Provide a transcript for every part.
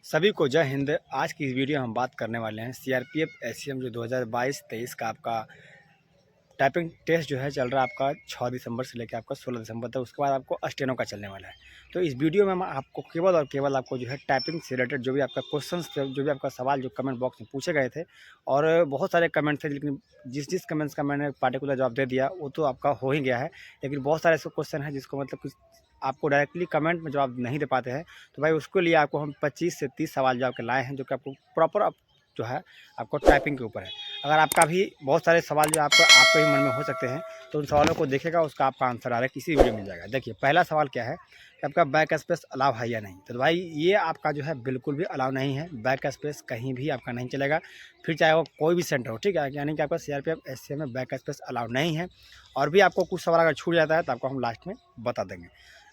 सभी को जय हिंद। आज की इस वीडियो में हम बात करने वाले हैं सीआरपीएफ एससीएम जो 2022-23 का आपका टाइपिंग टेस्ट जो है चल रहा है आपका 6 दिसंबर से लेकर आपका 16 दिसंबर तक। उसके बाद आपको स्टेनो का चलने वाला है। तो इस वीडियो में हम आपको केवल और केवल आपको जो है टाइपिंग से रिलेटेड जो भी आपका क्वेश्चंस थे, जो भी आपका सवाल जो कमेंट बॉक्स में पूछे गए थे, और बहुत सारे कमेंट थे, लेकिन जिस कमेंट्स का मैंने पार्टिकुलर जवाब दे दिया वो तो आपका हो ही गया है। लेकिन बहुत सारे ऐसे क्वेश्चन हैं जिसको मतलब कुछ आपको डायरेक्टली कमेंट में जवाब नहीं दे पाते हैं। तो भाई उसके लिए आपको हम 25 से 30 सवाल जो आपके लाए हैं, जो कि आपको प्रॉपर जो है आपको टाइपिंग के ऊपर है। अगर आपका भी बहुत सारे सवाल जो आपके ही मन में हो सकते हैं, तो उन सवालों को देखेगा, उसका आपका आंसर आ रहा है किसी वीडियो मिल जाएगा। देखिए पहला सवाल क्या है कि आपका बैक स्पेस अलाउ है या नहीं। तो भाई ये आपका जो है बिल्कुल भी अलाउ नहीं है। बैक स्पेस कहीं भी आपका नहीं चलेगा, फिर चाहे वो कोई भी सेंटर हो, ठीक है। यानी कि आपका सीआरपीएफ एससीएम में बैक स्पेस अलाउ नहीं है। और भी आपको कुछ सवाल अगर छूट जाता है तो आपको हम लास्ट में बता देंगे।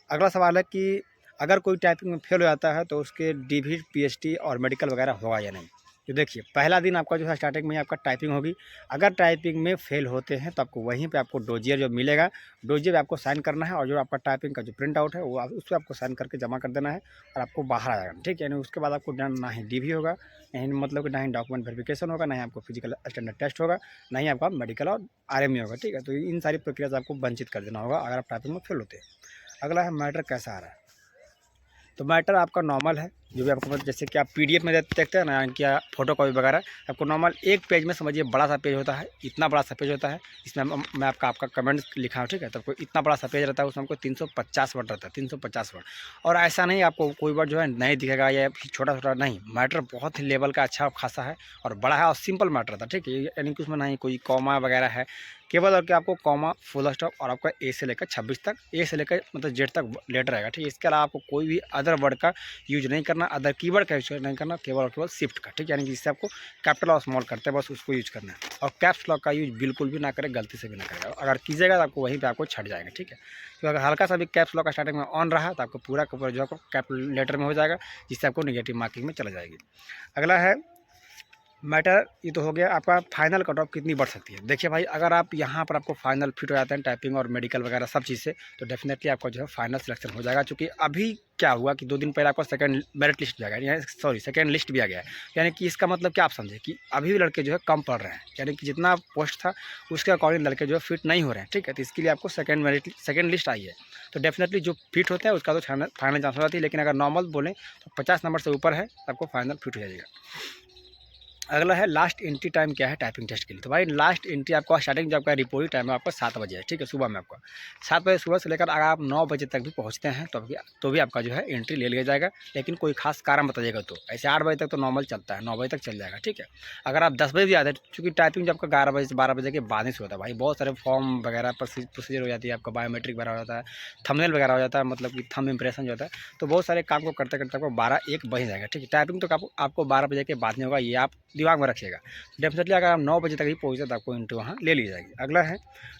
अगला सवाल है कि अगर कोई टाइपिंग में फेल हो जाता है तो उसके डीवी, पीएचडी और मेडिकल वगैरह होगा या नहीं। तो देखिए पहला दिन आपका जो है स्टार्टिंग में आपका टाइपिंग होगी। अगर टाइपिंग में फेल होते हैं तो आपको वहीं पे आपको डोजियर जो मिलेगा, डोजियर पे आपको साइन करना है, और जो आपका टाइपिंग का जो प्रिंट आउट है वो उस पर आपको साइन करके जमा कर देना है और आपको बाहर आ जाएगा, ठीक है। यानी उसके बाद आपको ना ही डीवी होगा, नहीं मतलब कि ना ही डॉक्यूमेंट वेरिफिकेशन होगा, ना ही आपको फिजिकल स्टैंडर्ड टेस्ट होगा, ना ही आपका मेडिकल और आरएमई होगा, ठीक है। तो इन सारी प्रक्रिया से आपको वंचित कर देना होगा अगर आप टाइपिंग में फेल होते हैं। अगला है मैटर कैसा आ रहा है। तो मैटर आपका नॉर्मल है, जो भी आपको जैसे कि आप पीडीएफ में देखते हैं ना, क्या फोटो कॉपी वगैरह, आपको नॉर्मल एक पेज में समझिए बड़ा सा पेज होता है, इतना बड़ा सा पेज होता है। इसमें मैं आपका कमेंट लिखा हूँ, ठीक है। तो आपको इतना बड़ा सा पेज रहता है, उसमें हमको 350 वर्ड रहता है, 350 वर्ड। और ऐसा नहीं आपको कोई वर्ड जो है नहीं दिखेगा या छोटा छोटा, नहीं, मैटर बहुत ही लेवल का अच्छा खासा है और बड़ा है और सिंपल मैटर रहता है, ठीक है। यानी कि उसमें नहीं कोई कॉमा वगैरह है, केवल और क्या आपको कॉमा, फुल स्टॉप और आपका ए से लेकर 26 तक, ए से लेकर मतलब जेड तक लेटर रहेगा, ठीक है। इसके अलावा आपको कोई भी अदर वर्ड का यूज नहीं करना, अदर कीवर्ड का यूज नहीं करना, केवल और केवल शिफ्ट का, ठीक है। यानी कि जिससे आपको कैपिटल और स्मॉल करते हैं बस उसको यूज करना है। और कैप्स लॉक का यूज बिल्कुल भी ना करें, गलती से भी ना करेगा। अगर कीजिएगा तो आपको वहीं पर आपको छट जाएगा, ठीक है। तो अगर हल्का सा भी कैप्स लॉक का स्टार्टिंग में ऑन रहा तो आपको पूरा का पूरा जो आपको कैपिटल लेटर में हो जाएगा, जिससे आपको निगेटिव मार्किंग में चला जाएगी। अगला है मैटर, ये तो हो गया आपका फाइनल कट ऑफ कितनी बढ़ सकती है। देखिए भाई, अगर आप यहाँ पर आपको फाइनल फिट हो जाते हैं टाइपिंग और मेडिकल वगैरह सब चीज़ से, तो डेफिनेटली आपका जो है फाइनल सिलेक्शन हो जाएगा। क्योंकि अभी क्या हुआ कि 2 दिन पहले आपका सेकंड मेरिट लिस्ट भी आ गया, सॉरी सेकंड लिस्ट भी आ गया है। यानी कि इसका मतलब क्या आप समझे कि अभी भी लड़के जो है कम पढ़ रहे हैं, यानी कि जितना पोस्ट था उसके अकॉर्डिंग लड़के जो है फिट नहीं हो रहे हैं, ठीक है। तो इसके लिए आपको सेकंड लिस्ट आई है। तो डेफिनेटली जो फिट होते हैं उसका तो फाइनल चांस हो जाती है, लेकिन अगर नॉर्मल बोलें तो 50 नंबर से ऊपर है तो आपको फाइनल फिट हो जाएगा। अगला है लास्ट एंट्री टाइम क्या है टाइपिंग टेस्ट के लिए। तो भाई लास्ट एंट्री आपका स्टार्टिंग जो आपका रिपोर्टिंग टाइम है आपका 7 बजे है, ठीक है, सुबह में आपका 7 बजे सुबह से लेकर अगर आप 9 बजे तक भी पहुंचते हैं तो भी आपका जो है एंट्री ले लिया जाएगा। लेकिन कोई खास कारण बताइएगा तो ऐसे 8 बजे तक तो नॉर्मल चलता है, 9 बजे तक चल जाएगा, ठीक है। अगर आप 10 बजे भी आते हैं, चूँकि टाइपिंग जो आपका 11 बजे से 12 बजे के बाद ही से होता है भाई, बहुत सारे फॉर्म वगैरह प्रोसीजर हो जाती है, आपका बायोमेट्रिक वगैरह हो जाता है, थंबनेल वगैरह हो जाता है, मतलब कि थंब इंप्रेशन जो होता है, तो बहुत सारे काम को करते करते आपको 12-1 बज जाएगा, ठीक है। टाइपिंग तो आपको 12 बजे के बाद नहीं होगा, ये आप दिमाग में रखिएगा। डेफिनेटली अगर आप 9 बजे तक ही पहुँचे तो आपको इंटरव्यू वहाँ ले ली जाएगी। अगला है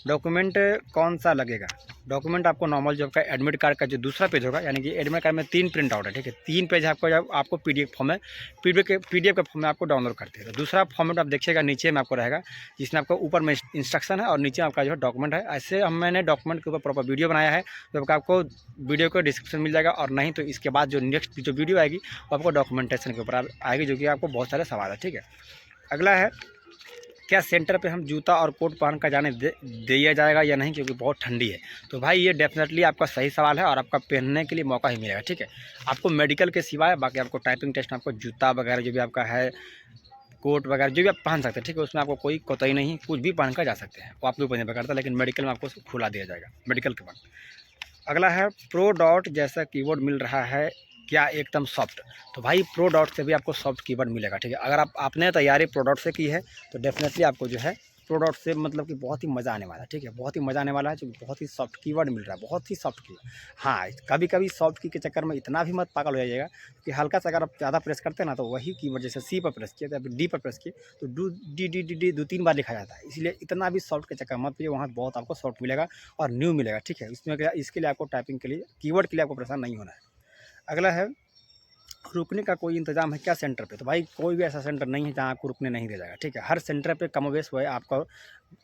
डॉक्यूमेंट कौन सा लगेगा। डॉक्यूमेंट आपको नॉर्मल जो आपका एडमिट कार्ड का जो दूसरा पेज होगा, यानी कि एडमिट कार्ड में 3 प्रिंट आउट है, ठीक है, 3 पेज आपको पीडीएफ फॉर्म है, पीडीएफ के फॉर्म में आपको डाउनलोड करते हैं। तो दूसरा फॉर्मेट आप देखिएगा नीचे में आपको रहेगा, जिसमें आपको ऊपर में इंस्ट्रक्शन है और नीचे आपका जो है डॉक्यूमेंट है। ऐसे मैंने डॉक्यूमेंट के ऊपर प्रॉपर वीडियो बनाया है, जो आपको वीडियो को डिस्क्रिप्शन मिल जाएगा, और नहीं तो इसके बाद जो नेक्स्ट जो वीडियो आएगी वो आपको डॉक्यूमेंटेशन के ऊपर आएगी, जो कि आपको बहुत सारे सवाल है, ठीक है। अगला है क्या सेंटर पे हम जूता और कोट पहन कर जाने दिया जाएगा या नहीं, क्योंकि बहुत ठंडी है। तो भाई ये डेफिनेटली आपका सही सवाल है और आपका पहनने के लिए मौका ही मिलेगा, ठीक है। आपको मेडिकल के सिवाय बाकी आपको टाइपिंग टेस्ट में आपको जूता वगैरह जो भी आपका है, कोट वगैरह जो भी आप पहन सकते हैं, ठीक है, उसमें आपको कोई कोताही नहीं, कुछ भी पहन कर जा सकते हैं, वो आपके ऊपर निर्भर करता है। लेकिन मेडिकल में आपको खुला दिया जाएगा मेडिकल के बाद। अगला है प्रो डॉट जैसा कीबोर्ड मिल रहा है क्या एकदम सॉफ्ट। तो भाई प्रो डॉट से भी आपको सॉफ्ट कीबोर्ड मिलेगा, ठीक है। अगर आपने तैयारी प्रो डॉट से की है तो डेफिनेटली आपको जो है प्रो डॉट से मतलब कि बहुत ही मज़ा आने वाला है, ठीक है, बहुत ही मज़ा आने वाला है, जो बहुत ही सॉफ्ट कीवर्ड मिल रहा है, बहुत ही सॉफ्ट कीवर्ड। हाँ, कभी कभी सॉफ्ट की के चक्कर में इतना भी मत पागल हो जाइएगा कि हल्का सा अगर आप ज़्यादा प्रेस करते हैं ना, तो वही कीवर्ड जैसे सी पर प्रेस किया तो डी पर प्रेस किए तो डी 2-3 बार लिखा जाता है। इसलिए इतना भी सॉफ्ट के चक्कर मत पिए, वहाँ बहुत आपको सॉफ्ट मिलेगा और न्यू मिलेगा, ठीक है। इसमें क्या, इसके लिए आपको टाइपिंग के लिए कीवर्ड के लिए आपको परेशान नहीं होना है। अगला है रुकने का कोई इंतज़ाम है क्या सेंटर पे? तो भाई कोई भी ऐसा सेंटर नहीं है जहाँ आपको रुकने नहीं दिया जाएगा, ठीक है। हर सेंटर पे कमोबेश वो है आपका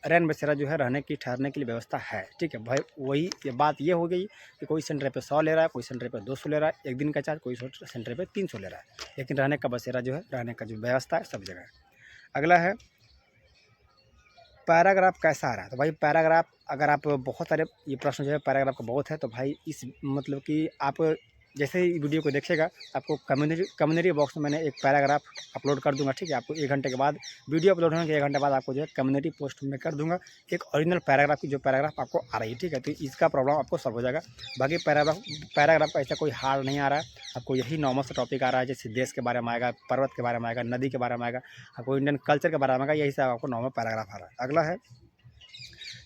रैन बसेरा जो है रहने की ठहरने के लिए व्यवस्था है, ठीक है। भाई वही ये बात ये हो गई कि कोई सेंटर पे 100 ले रहा है, कोई सेंटर पे 200 ले रहा है एक दिन का चार्ज, कोई सेंटर पे 300 ले रहा है, लेकिन रहने का बसेरा जो है, रहने का जो व्यवस्था है सब जगह है। अगला है पैराग्राफ कैसा आ रहा है? तो भाई पैराग्राफ अगर आप बहुत सारे ये प्रश्न जो है पैराग्राफ का बहुत है, तो भाई इस मतलब कि आप जैसे ही वीडियो को देखिएगा आपको कम्युनिटी बॉक्स में मैंने एक पैराग्राफ अपलोड कर दूंगा, ठीक है। आपको 1 घंटे के बाद वीडियो अपलोड होने के 1 घंटे बाद आपको जो है कम्युनिटी पोस्ट में कर दूंगा एक ओरिजिनल पैराग्राफ की जो पैराग्राफ आपको आ रही है, ठीक है। तो इसका प्रॉब्लम आपको सॉल्व हो जाएगा। बाकी पैराग्राफ का ऐसा कोई हार्ड नहीं आ रहा है, आपको यही नॉर्मल सा टॉपिक आ रहा है, जैसे देश के बारे में आएगा, पर्वत के बारे में आएगा, नदी के बारे में आएगा, आपको इंडियन कल्चर के बारे में आएगा, यही सब आपको नॉर्मल पैराग्राफ आ रहा है। अगला है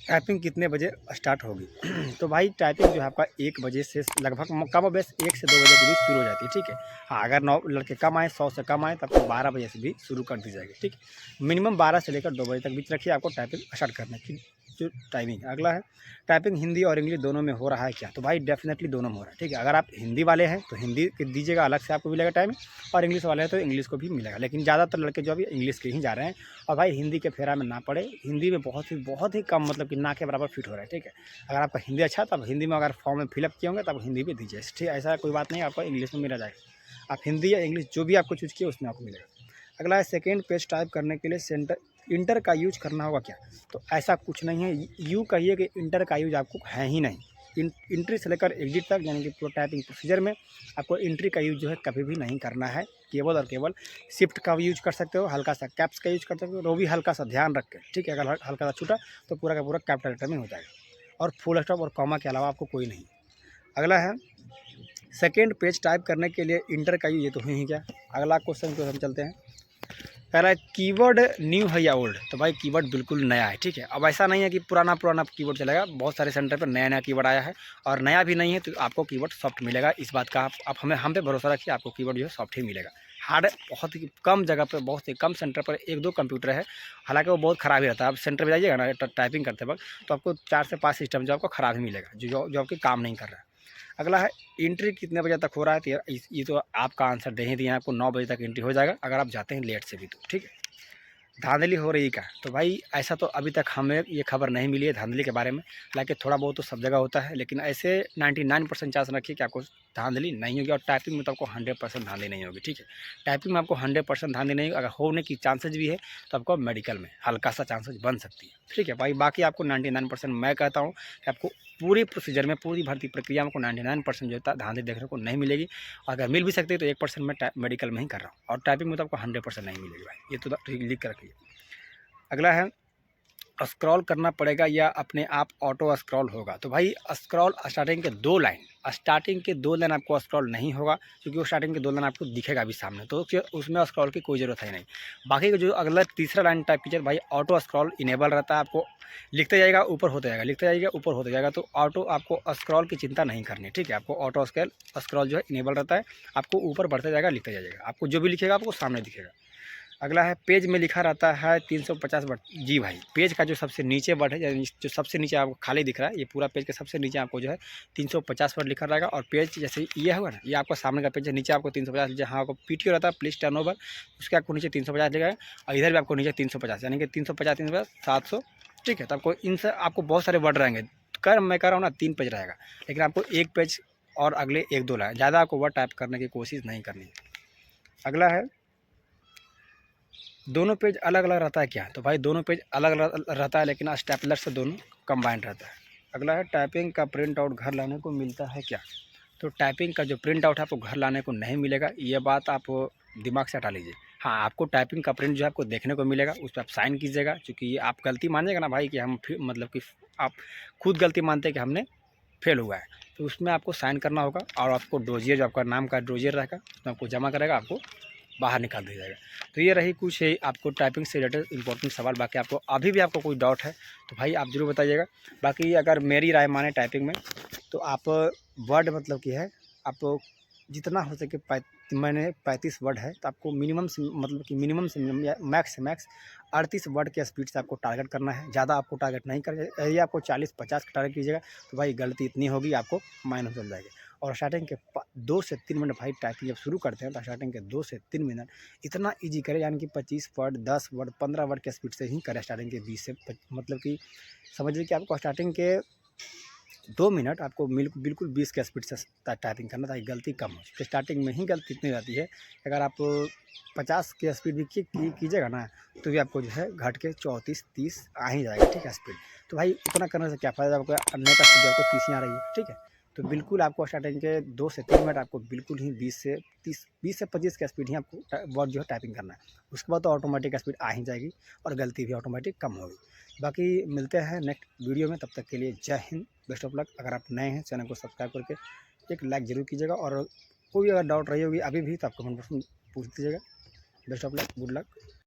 टाइपिंग कितने बजे स्टार्ट होगी? तो भाई टाइपिंग जो है आपका 1 बजे से लगभग कम बेस 1 से 2 बजे के बीच शुरू हो जाती है, ठीक है। हाँ, अगर 9 लड़के कम आए, 100 से कम आए, तब तो 12 बजे से भी शुरू कर दी जाएगी, ठीक है। मिनिमम 12 से लेकर 2 बजे तक बीच रखिए आपको टाइपिंग स्टार्ट करने की जो टाइमिंग। अगला है टाइपिंग हिंदी और इंग्लिश दोनों में हो रहा है क्या? तो भाई डेफिनेटली दोनों में हो रहा है, ठीक है। अगर आप हिंदी वाले हैं तो हिंदी के दीजिएगा, अलग से आपको मिलेगा टाइम, और इंग्लिश वाले हैं तो इंग्लिश को भी मिलेगा, लेकिन ज़्यादातर लड़के जो अभी इंग्लिश के ही जा रहे हैं। और भाई हिंदी के फेरा में ना पड़े, हिंदी में बहुत ही कम मतलब कि ना के बराबर फिट हो रहा है, ठीक है। अगर आपका हिंदी अच्छा है तो आप हिंदी में अगर फॉर्म में फिलअप किए होंगे तो आप हिंदी भी दीजिए, ठीक है। ऐसा कोई बात नहीं, आपको इंग्लिश में मिला जाएगा, आप हिंदी या इंग्लिश जो भी आपको चूज़ किए उसमें आपको मिलेगा। अगला है सेकेंड पेज टाइप करने के लिए इंटर का यूज करना होगा क्या? तो ऐसा कुछ नहीं है, यूँ कहिए कि इंटर का यूज आपको है ही नहीं। इंट्री से लेकर एग्जिट तक यानी कि पूरा टाइपिंग प्रोसीजर में आपको इंट्री का यूज जो है कभी भी नहीं करना है। केवल और केवल शिफ्ट का भी यूज कर सकते हो, हल्का सा कैप्स का यूज कर सकते हो, वो भी हल्का सा ध्यान रख के, ठीक है। अगर हल्का सा छूटा तो पूरा का पूरा कैपिटल लेटर में हो जाएगा, और फुल स्टॉप और कॉमा के अलावा आपको कोई नहीं। अगला है सेकेंड पेज टाइप करने के लिए इंटर का यूज, ये तो है ही क्या। अगला क्वेश्चन को हम चलते हैं। कह रहा है कीवर्ड न्यू है या ओल्ड? तो भाई कीवर्ड बिल्कुल नया है, ठीक है। अब ऐसा नहीं है कि पुराना कीवर्ड चलेगा, बहुत सारे सेंटर पर नया कीवर्ड आया है, और नया भी नहीं है तो आपको कीवर्ड सॉफ्ट मिलेगा। इस बात का आप हम पे भरोसा रखिए, आपको कीवर्ड जो है सॉफ्ट ही मिलेगा। हार्ड बहुत ही कम जगह पर, बहुत ही कम सेंटर पर 1-2 कंप्यूटर है, हालांकि वो बहुत ख़राब ही रहता है। आप सेंटर पर जाइएगा ना टाइपिंग करते वक्त, तो आपको 4 से 5 सिस्टम जो आपको ख़राब ही मिलेगा, जो आपके काम नहीं कर रहा है। अगला है एंट्री कितने बजे तक हो रहा है? तो ये तो आपका आंसर दे ही दिया, आपको 9 बजे तक एंट्री हो जाएगा अगर आप जाते हैं लेट से भी, तो ठीक है। धांधली हो रही क्या? तो भाई ऐसा तो अभी तक हमें ये खबर नहीं मिली है धांधली के बारे में, हालांकि थोड़ा बहुत तो सब जगह होता है, लेकिन ऐसे 99% चांस रखिए कि आपको धांधली नहीं होगी। और टाइपिंग में तो आपको 100% धांधली नहीं होगी, ठीक है। टाइपिंग में आपको 100% धांधली नहीं होगी, अगर होने की चांसेज भी है तो आपको मेडिकल में हल्का सा चांसेज बन सकती है, ठीक है भाई। बाकी आपको 99% मैं कहता हूँ कि आपको पूरी प्रोसीजर में, पूरी भर्ती प्रक्रिया में आपको 99% जो है धांधली देखने को नहीं मिलेगी। अगर मिल भी सकती है तो 1% मैं मेडिकल में ही कर रहा हूँ, और टाइपिंग में तो आपको 100% नहीं मिलेगी भाई, ये तो लिख कर रखिए। अगला है स्क्रॉल करना पड़ेगा या अपने आप ऑटो स्क्रॉल होगा? तो भाई स्क्रॉल स्टार्टिंग के 2 लाइन आपको स्क्रॉल नहीं होगा, क्योंकि वो स्टार्टिंग के 2 लाइन आपको दिखेगा भी सामने, तो उसमें स्क्रॉल की कोई ज़रूरत है नहीं। बाकी का जो अगला तीसरा लाइन टाइप कीजिए भाई, ऑटो स्क्रॉल इनेबल रहता है, आपको लिखते जाएगा ऊपर होते जाएगा, लिखते जाइएगा ऊपर होते जाएगा, तो ऑटो आपको स्क्रॉल की चिंता नहीं करनी, ठीक है। आपको ऑटो स्क्रॉल जो है इनेबल रहता है, आपको ऊपर बढ़ते जाएगा, लिखते जाइएगा, आपको जो भी लिखेगा आपको सामने दिखेगा। अगला है पेज में लिखा रहता है 350 वर्ड। जी भाई, पेज का जो सबसे नीचे वर्ड है, यानी जो सबसे नीचे आपको खाली दिख रहा है, ये पूरा पेज के सबसे नीचे आपको जो है 350 वर्ड लिखा रहेगा। और पेज जैसे ये होगा ना, ये आपका सामने का पेज है, नीचे आपको 350, जहाँ आपको पीटीओ रहता है प्लीज टर्न ओवर, उसके आपको नीचे 350 लिखा है, और इधर भी आपको नीचे 350, यानी कि 350 700, ठीक है। तो आपको इनसे आपको बहुत सारे वर्ड रहेंगे, मैं कह रहा हूँ ना 3 पेज रहेगा, लेकिन आपको 1 पेज और अगले 1-2 लाइन, ज़्यादा आपको वर्ड टाइप करने की कोशिश नहीं करनी है। अगला है दोनों पेज अलग अलग रहता है क्या? तो भाई दोनों पेज अलग अलग रहता है, लेकिन स्टेपलर से दोनों कंबाइंड रहता है। अगला है टाइपिंग का प्रिंट आउट घर लाने को मिलता है क्या? तो टाइपिंग का जो प्रिंट आउट है आपको घर लाने को नहीं मिलेगा, ये बात आप दिमाग से हटा लीजिए। हाँ, आपको टाइपिंग का प्रिंट जो है आपको देखने को मिलेगा, उस पर आप साइन कीजिएगा, क्योंकि आप गलती मानिएगा ना भाई कि हम मतलब कि आप खुद गलती मानते हैं कि हमने फेल हुआ है, तो उसमें आपको साइन करना होगा, और आपको डोजियर जो आपका नाम का डोजियर रहेगा उसमें आपको जमा करेगा, आपको बाहर निकाल दिया जाएगा। तो ये रही कुछ है आपको टाइपिंग से रिलेटेड इंपॉर्टेंट सवाल। बाकी आपको अभी भी आपको कोई डाउट है तो भाई आप ज़रूर बताइएगा। बाकी अगर मेरी राय माने टाइपिंग में, तो आप वर्ड मतलब कि है, आप जितना हो सके मैंने 35 वर्ड है, तो आपको मिनिमम से मिनिमम या मैक्स से मैक्स 38 वर्ड के स्पीड से आपको टारगेट करना है। ज़्यादा आपको टारगेट नहीं कर, यदि आपको 40-50 का टारगेट कीजिएगा तो भाई गलती इतनी होगी आपको माइनस चल जाएगी। और स्टार्टिंग के 2 से 3 मिनट भाई टाइपिंग जब शुरू करते हैं तो स्टार्टिंग के 2 से 3 मिनट इतना ईजी करें, यानी कि 25 वर्ड 10 वर्ड 15 वर्ड के स्पीड से ही करें स्टार्टिंग के 20 से मतलब कि समझिए कि आपको स्टार्टिंग के 2 मिनट आपको बिल्कुल 20 के स्पीड से टाइपिंग करना, ताकि गलती कम हो। तो स्टार्टिंग में ही गलती इतनी रहती है, अगर आप 50 की स्पीड भी कीजिएगा ना तो भी आपको जो है घट के 34-30 आ ही जाएगा, ठीक है स्पीड। तो भाई उतना करने से क्या फ़ायदा, आपको नेट स्पीड आपको 30 ही आ रही है, ठीक है। तो बिल्कुल आपको स्टार्टिंग के 2 से 3 मिनट आपको बिल्कुल ही 20 से 25 की स्पीड ही आपको वर्ड जो है टाइपिंग करना है। उसके बाद तो ऑटोमेटिक स्पीड आ ही जाएगी और गलती भी ऑटोमेटिक कम होगी। बाकी मिलते हैं नेक्स्ट वीडियो में, तब तक के लिए जय हिंद, बेस्ट ऑफ लक। अगर आप नए हैं चैनल को सब्सक्राइब करके एक लाइक ज़रूर कीजिएगा, और कोई अगर डाउट रही होगी अभी भी तो आप कमेंट बॉक्स में पूछ दीजिएगा। Best of luck, good luck.